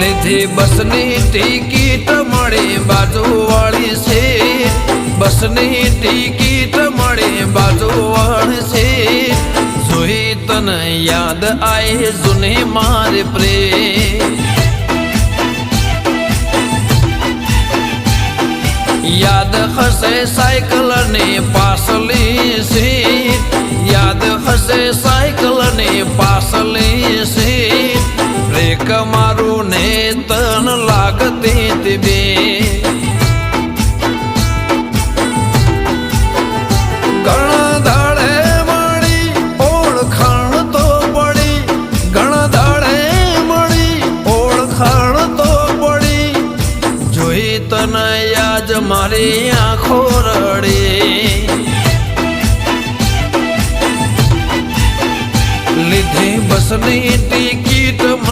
લીધી બસની ટિકિટ મળી બાજુવાળી સીટ, બસની ટિકિટ મળી બાજુવાળી સીટ, જોઈ તને યાદ આય જૂની મારી પ્રેમ, યાદ હશે સાયકલની પાછલી સીટ, યાદ હશે સાયકલની પાછલી સીટ, બ્રેક મારું ને તન લાગતી તી બે, ઘણા દાડે મળી ઓળખાણ તો પડી, ઘણા દાડે મળી ઓળખાણ તો પડી, જોઈ તને યાદ મારી આંખો રડી, લીધી બસની